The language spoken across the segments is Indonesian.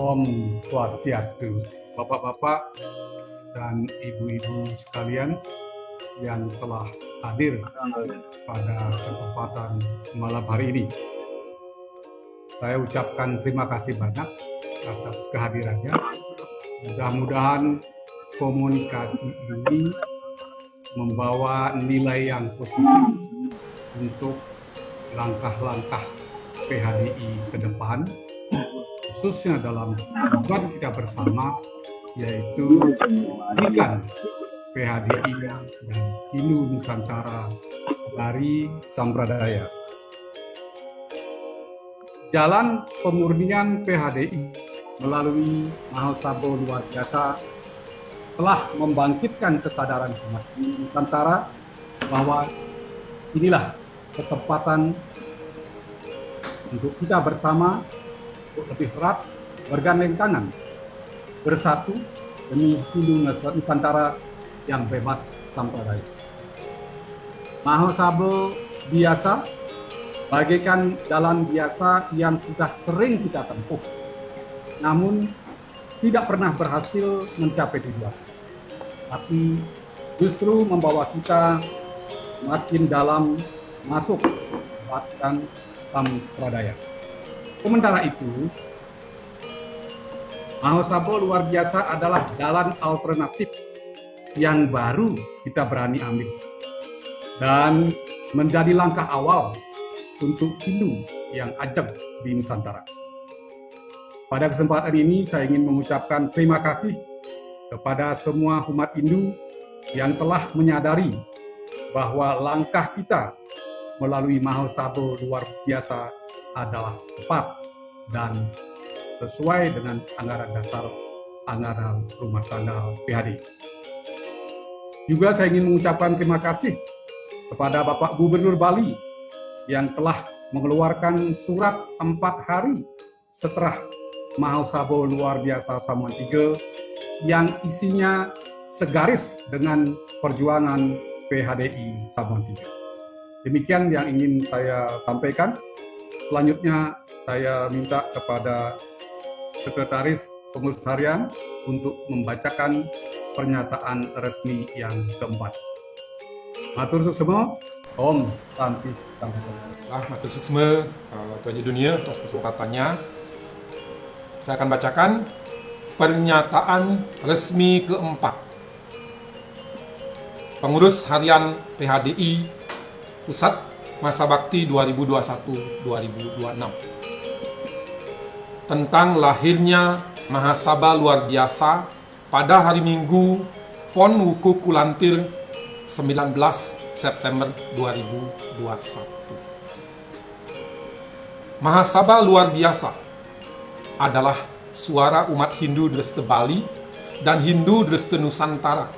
Om Swastiastu, Bapak-bapak dan Ibu-ibu sekalian yang telah hadir pada kesempatan malam hari ini. Saya ucapkan terima kasih banyak atas kehadirannya. Mudah-mudahan komunikasi ini membawa nilai yang positif untuk langkah-langkah PHDI ke depan, khususnya dalam tujuan kita bersama, yaitu menjadikan PHDI dan Hindu Nusantara dari Sampradaya. Jalan pemurnian PHDI melalui Mahasabha luar biasa telah membangkitkan kesadaran umat Nusantara bahwa inilah kesempatan untuk kita bersama untuk lebih erat bergandeng tangan bersatu demi Hindu Nusantara yang bebas sampradaya. Mahasabha biasa bagaikan jalan biasa yang sudah sering kita tempuh, namun tidak pernah berhasil mencapai tujuan, tapi justru membawa kita makin dalam masuk dan sampradaya. Sementara itu, Mahasabha luar biasa adalah jalan alternatif yang baru kita berani ambil dan menjadi langkah awal untuk Hindu yang ajak di Nusantara. Pada kesempatan ini saya ingin mengucapkan terima kasih kepada semua umat Hindu yang telah menyadari bahwa langkah kita melalui Mahasabha luar biasa adalah tepat dan sesuai dengan anggaran dasar anggaran rumah tangga PHDI. Juga saya ingin mengucapkan terima kasih kepada Bapak Gubernur Bali yang telah mengeluarkan surat 4 hari setelah Mahasabha luar biasa Samuan III yang isinya segaris dengan perjuangan PHDI Samuan III. Demikian yang ingin saya sampaikan. Selanjutnya saya minta kepada Sekretaris Pengurus Harian untuk membacakan pernyataan resmi yang keempat. Matur suksma, Om Santi Santi. Matur suksma, Tuan Dunia atas kesempatannya. Saya akan bacakan pernyataan resmi keempat. Pengurus Harian PHDI Pusat Masa Bakti 2021-2026 tentang lahirnya Mahasabha luar biasa pada hari Minggu Pon Wuku Kulantir 19 September 2021. Mahasabha luar biasa adalah suara umat Hindu Dresta Bali dan Hindu Dresta Nusantara,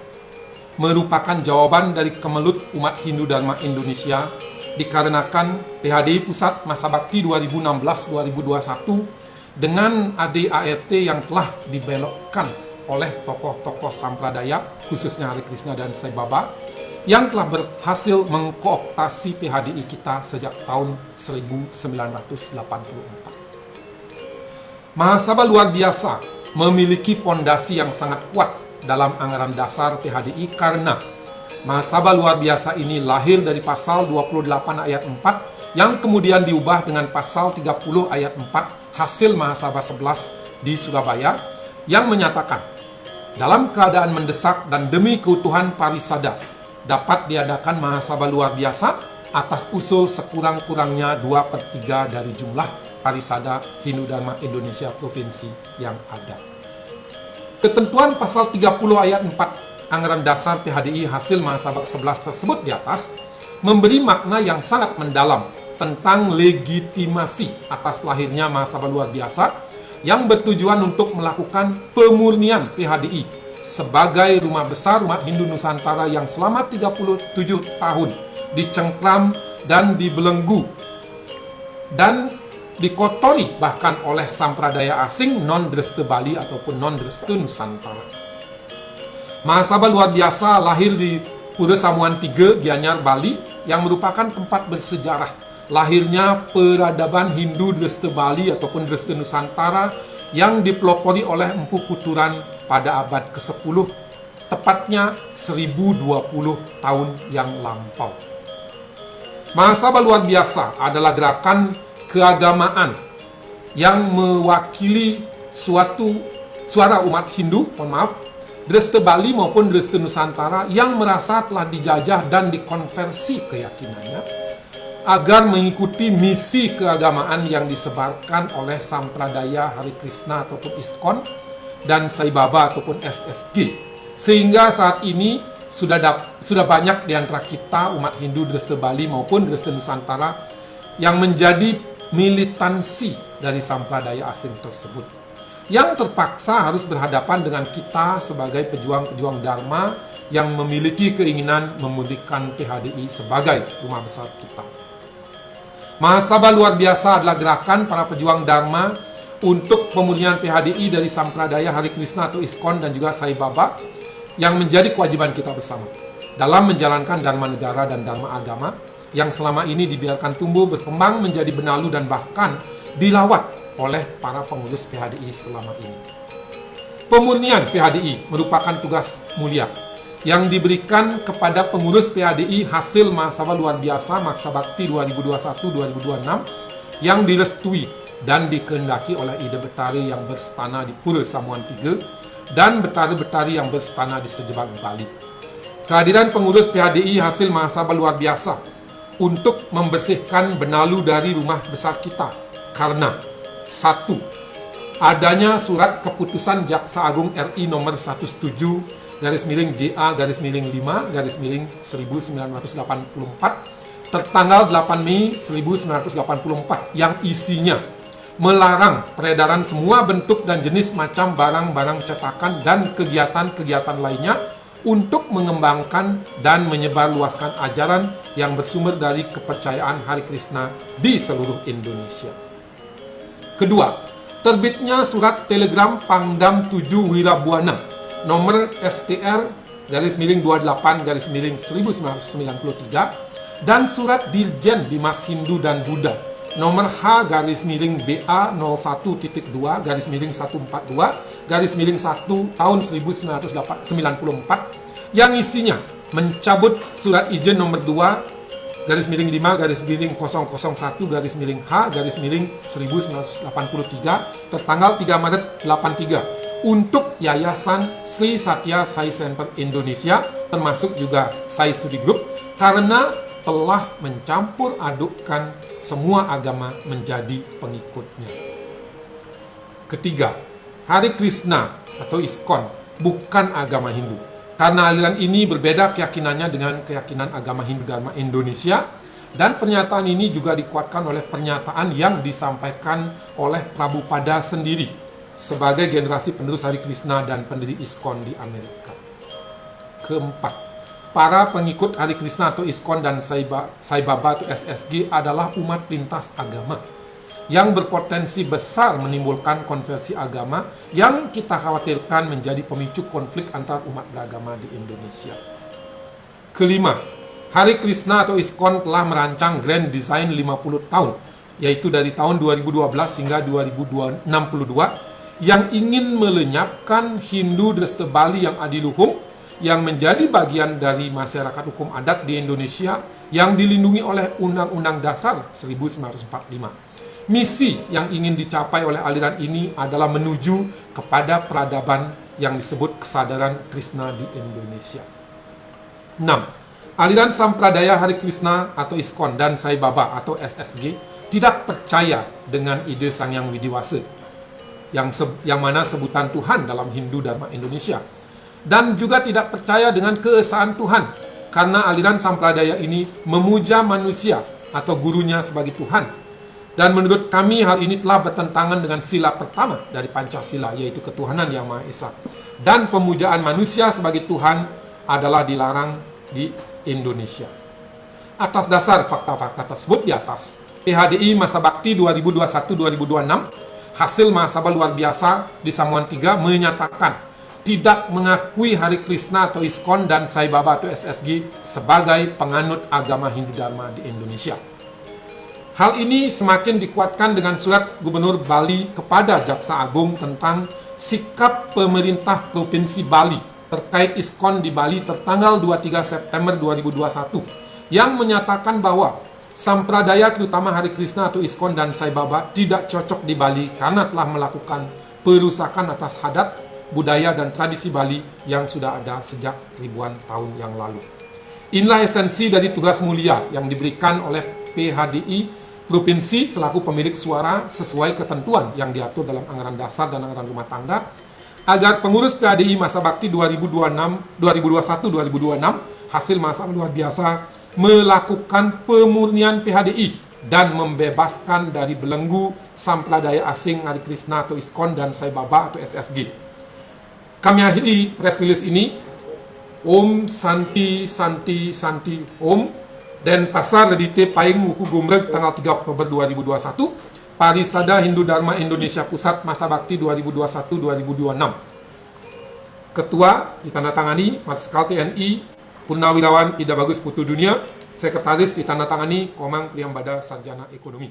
merupakan jawaban dari kemelut umat Hindu Dharma Indonesia dikarenakan PHDI Pusat Masa Bakti 2016-2021 dengan ADART yang telah dibelokkan oleh tokoh-tokoh Sampradaya, khususnya Hare Krishna dan Sai Baba, yang telah berhasil mengkooptasi PHDI kita sejak tahun 1984. Mahasabha luar biasa memiliki pondasi yang sangat kuat dalam anggaran dasar PHDI karena Mahasabha luar biasa ini lahir dari pasal 28 ayat 4 yang kemudian diubah dengan pasal 30 ayat 4 hasil Mahasabha 11 di Surabaya yang menyatakan dalam keadaan mendesak dan demi keutuhan parisada dapat diadakan Mahasabha luar biasa atas usul sekurang-kurangnya 2/3 dari jumlah parisada Hindu Dharma Indonesia provinsi yang ada. Ketentuan pasal 30 ayat 4 anggaran dasar PHDI hasil Mahasabha 11 tersebut di atas memberi makna yang sangat mendalam tentang legitimasi atas lahirnya Mahasabha luar biasa yang bertujuan untuk melakukan pemurnian PHDI sebagai rumah besar umat Hindu Nusantara yang selama 37 tahun dicengkram dan dibelenggu dan dikotori bahkan oleh sampradaya asing non-Dresta Bali ataupun non-Dresta Nusantara. Mahasabha luar biasa lahir di Pura Samuan III, Gianyar, Bali yang merupakan tempat bersejarah lahirnya peradaban Hindu Dresta Bali ataupun Dresta Nusantara yang dipelopori oleh Empu Kuturan pada abad ke-10, tepatnya 1020 tahun yang lampau. Mahasabha luar biasa adalah gerakan keagamaan yang mewakili suatu suara umat Hindu, Dresta Bali maupun Dresta Nusantara yang merasa telah dijajah dan dikonversi keyakinannya agar mengikuti misi keagamaan yang disebarkan oleh Sampradaya Hare Krishna ataupun ISKCON dan Sai Baba ataupun SSG. Sehingga saat ini sudah banyak di antara kita umat Hindu Dresta Bali maupun Dresta Nusantara yang menjadi militansi dari Sampradaya asing tersebut, yang terpaksa harus berhadapan dengan kita sebagai pejuang-pejuang Dharma yang memiliki keinginan memulihkan PHDI sebagai rumah besar kita. Mahasabha luar biasa adalah gerakan para pejuang Dharma untuk pemulihan PHDI dari Sampradaya Hare Krishna atau ISKCON dan juga Sai Baba yang menjadi kewajiban kita bersama dalam menjalankan Dharma negara dan Dharma agama yang selama ini dibiarkan tumbuh berkembang menjadi benalu dan bahkan dilawat oleh para pengurus PHDI selama ini. Pemurnian PHDI merupakan tugas mulia yang diberikan kepada pengurus PHDI hasil Mahasabha luar biasa Maksa Bakti 2021-2026 yang direstui dan dikehendaki oleh Ida Betari yang berstana di Pura Samuan 3 dan Betari-Betari yang berstana di Sejebak Bali. Kehadiran pengurus PHDI hasil Mahasabha luar biasa untuk membersihkan benalu dari rumah besar kita karena 1. Adanya surat keputusan Jaksa Agung RI nomor 17/JA/5/1984 tertanggal 8 Mei 1984 yang isinya melarang peredaran semua bentuk dan jenis macam barang-barang cetakan dan kegiatan-kegiatan lainnya untuk mengembangkan dan menyebarluaskan ajaran yang bersumber dari kepercayaan Hare Krishna di seluruh Indonesia. Kedua, terbitnya surat telegram Pangdam 7 Wirabuana nomor STR-28-1993 dan surat Dirjen Bimas Hindu dan Buddha nomor H-BA-1.2-142-1 tahun 1994 yang isinya mencabut surat izin nomor 2/5-001-H-1983 tertanggal 3 Maret 83 untuk Yayasan Sri Satya Sai Center Indonesia termasuk juga Sai Studi Group karena telah mencampur adukkan semua agama menjadi pengikutnya. Ketiga, Hare Krishna atau ISKCON bukan agama Hindu. Karena aliran ini berbeda keyakinannya dengan keyakinan agama Hindu Dharma Indonesia, dan pernyataan ini juga dikuatkan oleh pernyataan yang disampaikan oleh Prabhupada sendiri sebagai generasi penerus Hare Krishna dan pendiri ISKCON di Amerika. Keempat, para pengikut Hare Krishna atau ISKCON dan Sai Baba atau SSG adalah umat lintas agama yang berpotensi besar menimbulkan konversi agama yang kita khawatirkan menjadi pemicu konflik antar umat beragama di Indonesia. Kelima, Hare Krishna atau ISKCON telah merancang Grand Design 50 tahun, yaitu dari tahun 2012 hingga 2062, yang ingin melenyapkan Hindu Dresta Bali yang adiluhung, yang menjadi bagian dari masyarakat hukum adat di Indonesia yang dilindungi oleh Undang-Undang Dasar 1945. Misi yang ingin dicapai oleh aliran ini adalah menuju kepada peradaban yang disebut kesadaran Krishna di Indonesia. 6. Aliran Sampradaya Hare Krishna atau ISKCON dan Sai Baba atau SSG tidak percaya dengan ide Sang Hyang Widiwasa, yang mana sebutan Tuhan dalam Hindu Dharma Indonesia, dan juga tidak percaya dengan keesaan Tuhan, karena aliran Sampradaya ini memuja manusia atau gurunya sebagai Tuhan. Dan menurut kami hal ini telah bertentangan dengan sila pertama dari Pancasila, yaitu ketuhanan yang Maha Esa. Dan pemujaan manusia sebagai Tuhan adalah dilarang di Indonesia. Atas dasar fakta-fakta tersebut di atas, PHDI Masa Bakti 2021-2026, hasil Mahasabha luar biasa di Samuan 3 menyatakan tidak mengakui Hare Krishna atau ISKCON dan Sai Baba atau SSG sebagai penganut agama Hindu Dharma di Indonesia. Hal ini semakin dikuatkan dengan surat Gubernur Bali kepada Jaksa Agung tentang sikap pemerintah Provinsi Bali terkait ISKON di Bali tertanggal 23 September 2021 yang menyatakan bahwa sampradaya terutama Hare Krishna atau ISKON dan Sai Baba tidak cocok di Bali karena telah melakukan perusakan atas adat, budaya dan tradisi Bali yang sudah ada sejak ribuan tahun yang lalu. Inilah esensi dari tugas mulia yang diberikan oleh PHDI Provinsi selaku pemilik suara sesuai ketentuan yang diatur dalam anggaran dasar dan anggaran rumah tangga, agar pengurus PHDI masa bakti 2021-2026 hasil masa luar biasa melakukan pemurnian PHDI dan membebaskan dari belenggu sampradaya asing Hare Krishna atau ISKON dan Sai Baba atau SSG. Kami akhiri press release ini. Om Santi Santi Santi Om. Dan Pasar Redite Paing Wuku Gumreg tanggal 3 Oktober 2021, Parisada Hindu Dharma Indonesia Pusat Masa Bakti 2021-2026. Ketua ditandatangani Marskal TNI Purnawirawan Ida Bagus Putu Dunia, Sekretaris ditandatangani Komang Priyambada Sarjana Ekonomi.